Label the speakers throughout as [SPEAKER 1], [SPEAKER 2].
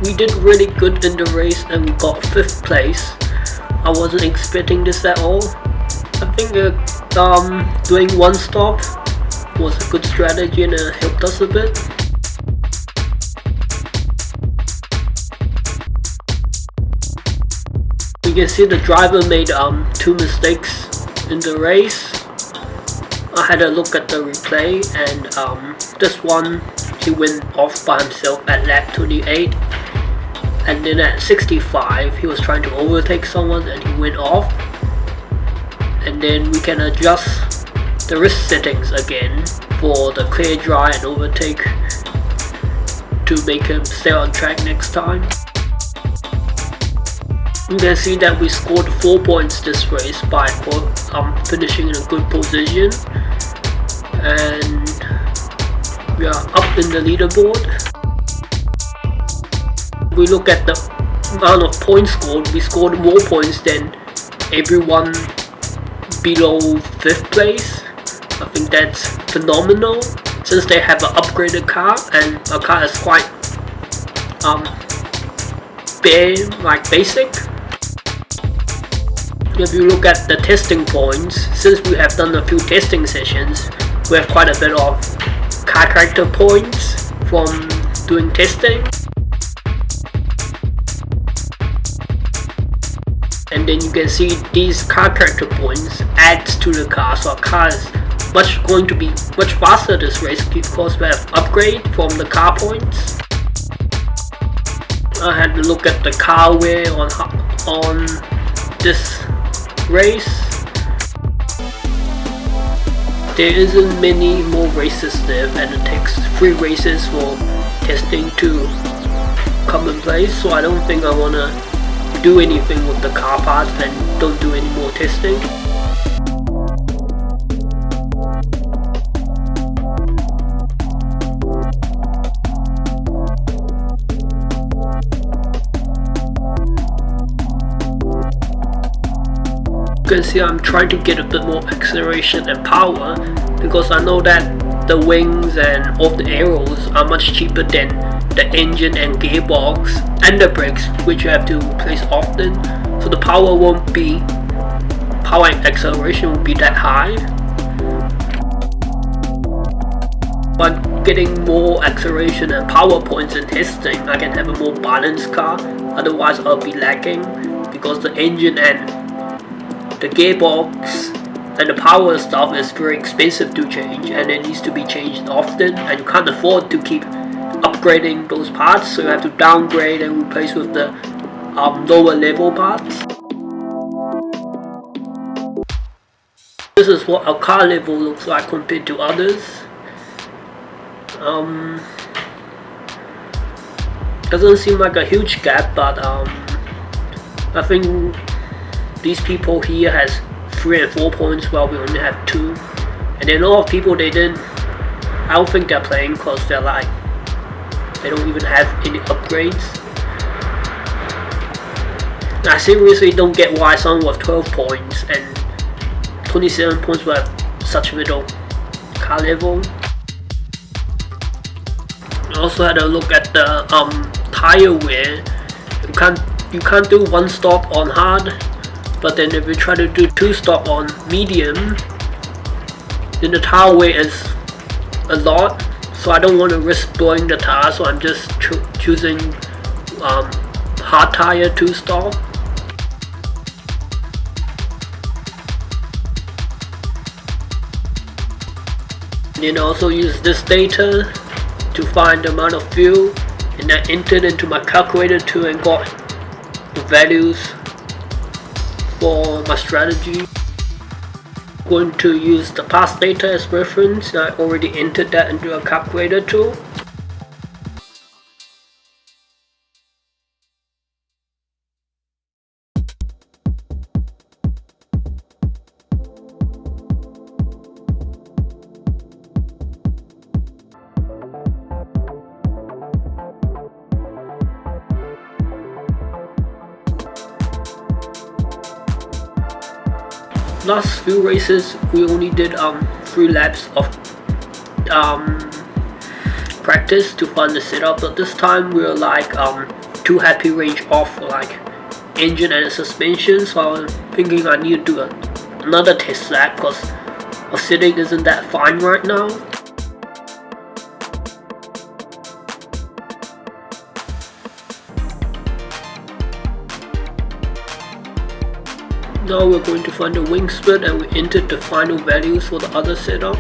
[SPEAKER 1] we did really good in the race and we got 5th place. I wasn't expecting this at all. I think doing one stop was a good strategy and it helped us a bit. You can see the driver made 2 mistakes in the race. I had a look at the replay and this one he went off by himself at lap 28, and then at 65 he was trying to overtake someone and he went off, and then we can adjust the risk settings again for the clear, dry and overtake to make him stay on track next time. You can see that we scored 4 points this race by finishing in a good position, and we are up in the leaderboard. We look at the amount of points scored. We scored more points than everyone below 5th place. I think that's phenomenal since they have an upgraded car and our car is quite basic. If you look at the testing points, since we have done a few testing sessions, we have quite a bit of car character points from doing testing. And then you can see these car character points adds to the car, so our car is going to be much faster this race because we have upgrade from the car points. I had to look at the car wear on this race. There isn't many more races there, and it takes 3 races for testing to come in place, so I don't think I want to do anything with the car parts and don't do any more testing. You can see I'm trying to get a bit more acceleration and power because I know that the wings and all the arrows are much cheaper than the engine and gearbox and the brakes, which you have to replace often, so the power and acceleration won't be that high. By getting more acceleration and power points in testing, I can have a more balanced car, otherwise I'll be lagging because the engine and the gearbox and the power stuff is very expensive to change and it needs to be changed often, and you can't afford to keep upgrading those parts, so you have to downgrade and replace with the lower level parts. This is what our car level looks like compared to others. Doesn't seem like a huge gap, but I think these people here has 3 and 4 points while we only have 2, and then a lot of people I don't think they're playing because they don't even have any upgrades. I seriously don't get why someone with 12 points and 27 points will have such little car level. I also had a look at the tire wear. You can't do 1 stop on hard, but then if you try to do 2 stop on medium, then the tire wear is a lot, so I don't want to risk blowing the tire, so I'm just choosing hard tire 2 stop. And then also use this data to find the amount of fuel, and I entered into my calculator too and got the values for my strategy. I'm going to use the past data as reference. I already entered that into a calculator tool. Last few races we only did 3 laps of practice to find the setup, but this time we were like too happy range off for like engine and suspension, so I'm thinking I need to do another test lap because our setting isn't that fine right now. Now we're going to find the wing split, and we entered the final values for the other setup.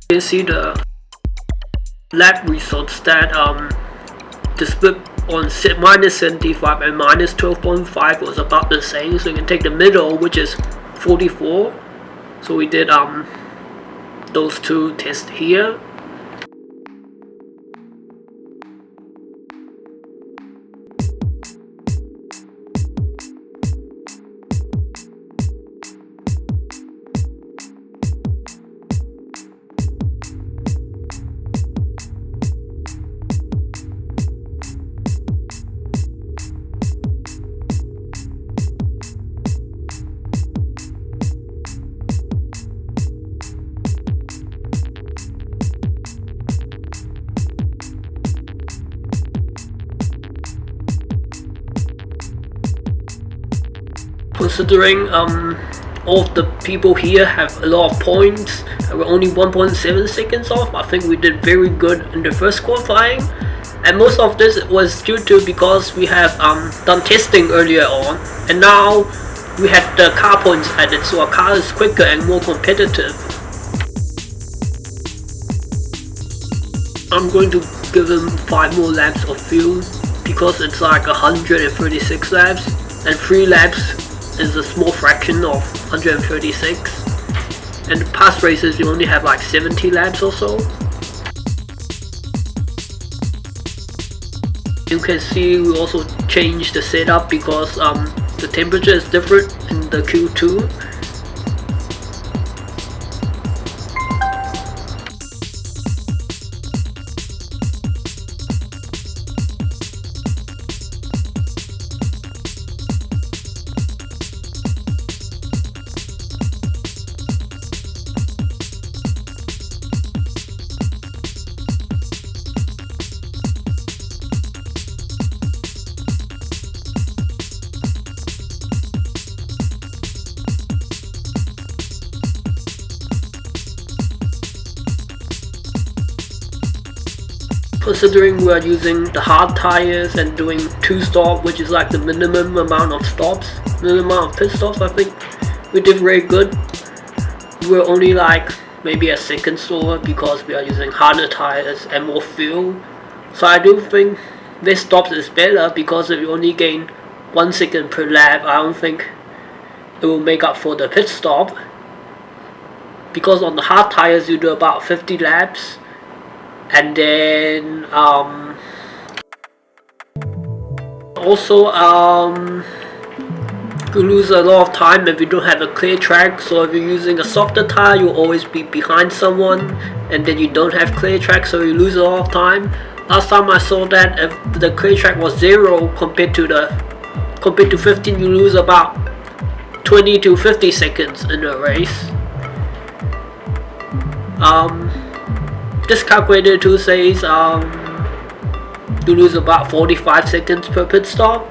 [SPEAKER 1] You can see the lap results that the split on minus 75 and minus 12.5 was about the same, so you can take the middle, which is 44. So we did those two tests here. Considering all of the people here have a lot of points, and we're only 1.7 seconds off, I think we did very good in the first qualifying. And most of this was due to because we have done testing earlier on, and now we had the car points added, so our car is quicker and more competitive. I'm going to give them 5 more laps of fuel because it's like 136 laps, and 3 laps is a small fraction of 136, and the past races you only have like 70 laps or so. You can see we also changed the setup because the temperature is different in the Q2. Considering we are using the hard tires and doing 2 stops, which is like the minimum amount of stops, minimum amount of pit stops, I think we did very good. We're only like maybe a second slower because we are using harder tires and more fuel. So I do think this stops is better because if you only gain 1 second per lap, I don't think it will make up for the pit stop. Because on the hard tires you do about 50 laps. And then also you lose a lot of time if you don't have a clear track. So if you're using a softer tire, you'll always be behind someone, and then you don't have clear track, so you lose a lot of time. Last time I saw that if the clear track was 0 compared to 15, you lose about 20 to 50 seconds in a race. This calculator too says you lose about 45 seconds per pit stop.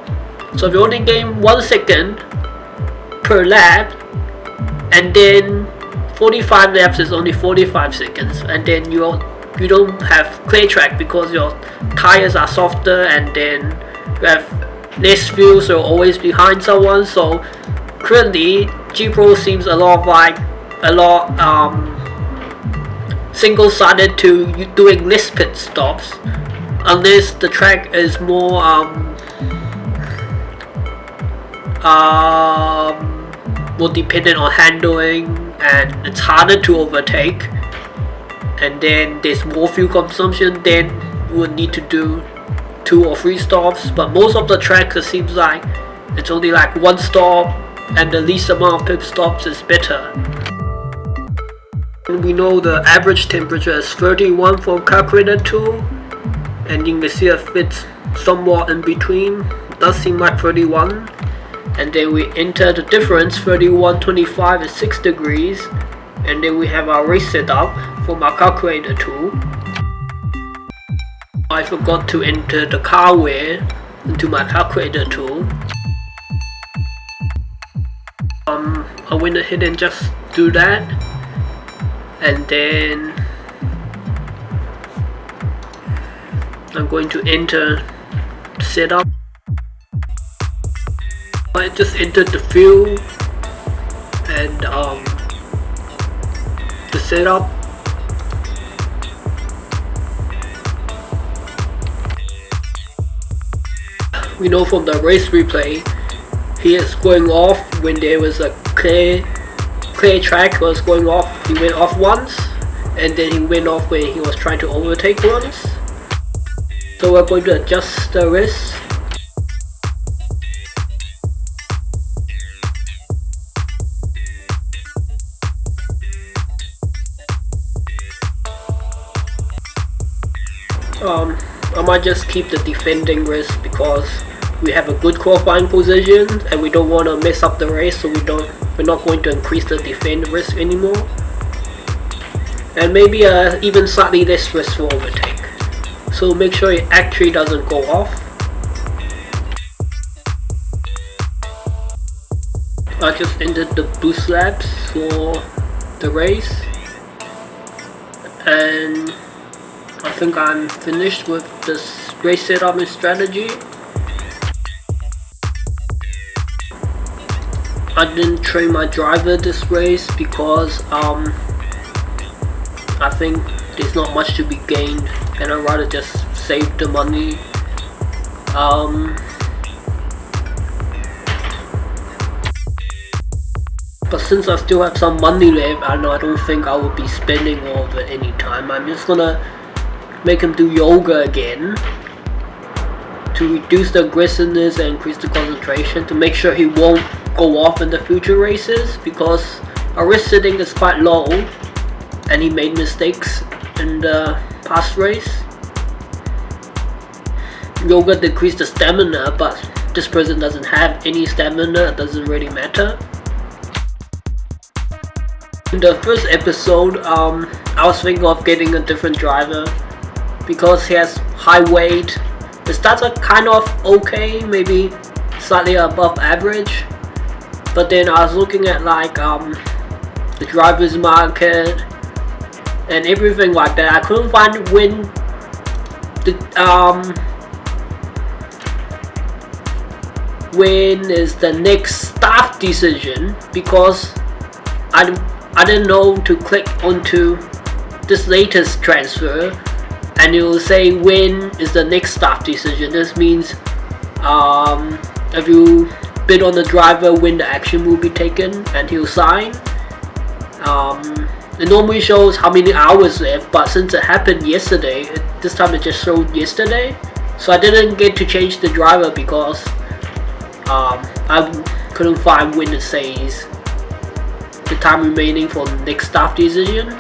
[SPEAKER 1] So if you only gain 1 second per lap, and then 45 laps is only 45 seconds, and then you don't have clear track because your tires are softer, and then you have less fuel, so you're always behind someone. So currently GPRO seems a lot single-sided to doing less pit stops, unless the track is more more dependent on handling and it's harder to overtake, and then there's more fuel consumption, then you would need to do 2 or 3 stops. But most of the tracks, it seems like It's only like one stop, and the least amount of pit stops is better. And we know the average temperature is 31 for calculator 2, and you can see it fits somewhat in between. It does seem like 31. And then we enter the difference. 31.25 is 6 degrees, and then we have our race setup from our calculator tool. I forgot to enter the car wear into my calculator tool. I went ahead and just do that, and then I'm going to enter setup. I just entered the fuel and the setup. We know from the race replay, he is going off when there was a clear track was going off. He went off once, and then he went off when he was trying to overtake once. So we're going to adjust the rest. I might just keep the defending risk because we have a good qualifying position and we don't want to mess up the race, so we're not going to increase the defend risk anymore. And maybe even slightly less risk for overtake. So make sure it actually doesn't go off. I just entered the boost laps for the race, and I think I'm finished with this race setup and strategy. I didn't train my driver this race because I think there's not much to be gained, and I'd rather just save the money. But since I still have some money left, I don't think I will be spending all of it anytime. I'm just gonna make him do yoga again to reduce the aggressiveness and increase the concentration, to make sure he won't go off in the future races, because our risk setting is quite low and he made mistakes in the past race. Yoga decreased the stamina, but this person doesn't have any stamina. It doesn't really matter. In the first episode, I was thinking of getting a different driver because he has high weight. The stats are kind of okay, maybe slightly above average, but then I was looking at like the drivers market and everything like that. I couldn't find when is the next staff decision, because I didn't know to click onto this latest transfer and it will say when is the next staff decision. This means if you bid on the driver, when the action will be taken, and he'll sign. It normally shows how many hours left, but since it happened yesterday, this time it just showed yesterday, so I didn't get to change the driver because I couldn't find when it says the time remaining for the next staff decision.